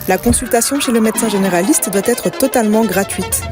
La consultation chez le médecin généraliste doit être totalement gratuite.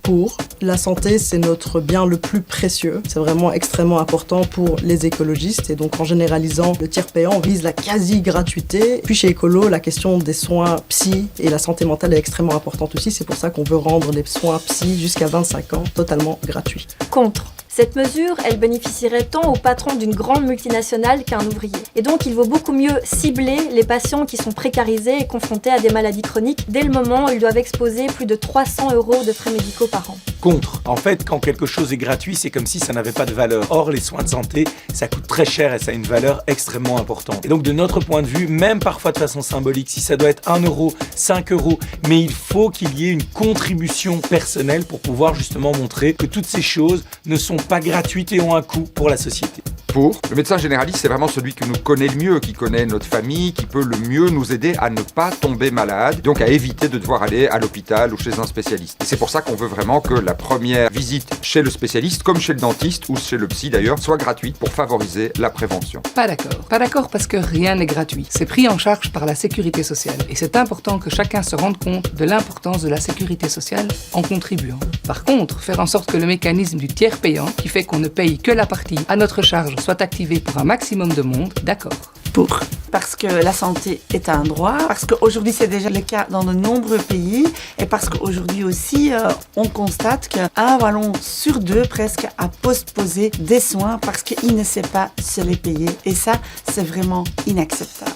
Pour la santé, c'est notre bien le plus précieux. C'est vraiment extrêmement important pour les écologistes. Et donc, en généralisant le tiers payant, on vise la quasi-gratuité. Puis chez Écolo, la question des soins psy et la santé mentale est extrêmement importante aussi. C'est pour ça qu'on veut rendre les soins psy jusqu'à 25 ans totalement gratuits. Contre. Cette mesure, elle bénéficierait tant au patron d'une grande multinationale qu'à un ouvrier. Et donc, il vaut beaucoup mieux cibler les patients qui sont précarisés et confrontés à des maladies chroniques dès le moment où ils doivent exposer plus de 300 € de frais médicaux par an. Contre. En fait, quand quelque chose est gratuit, c'est comme si ça n'avait pas de valeur. Or, les soins de santé, ça coûte très cher et ça a une valeur extrêmement importante. Et donc, de notre point de vue, même parfois de façon symbolique, si ça doit être 1 €, 5 €, mais il faut qu'il y ait une contribution personnelle pour pouvoir justement montrer que toutes ces choses ne sont pas gratuites et ont un coût pour la société. Pour le médecin généraliste, c'est vraiment celui qui nous connaît le mieux, qui connaît notre famille, qui peut le mieux nous aider à ne pas tomber malade, donc à éviter de devoir aller à l'hôpital ou chez un spécialiste. Et c'est pour ça qu'on veut vraiment que la première visite chez le spécialiste, comme chez le dentiste ou chez le psy d'ailleurs, soit gratuite pour favoriser la prévention. Pas d'accord. Pas d'accord parce que rien n'est gratuit. C'est pris en charge par la sécurité sociale. Et c'est important que chacun se rende compte de l'importance de la sécurité sociale en contribuant. Par contre, faire en sorte que le mécanisme du tiers payant, qui fait qu'on ne paye que la partie à notre charge, soit activé pour un maximum de monde, d'accord. Pour. Parce que la santé est un droit, parce qu'aujourd'hui c'est déjà le cas dans de nombreux pays, et parce qu'aujourd'hui aussi on constate qu'un Wallon sur 2 presque a postposé des soins parce qu'il ne sait pas se les payer. Et ça, c'est vraiment inacceptable.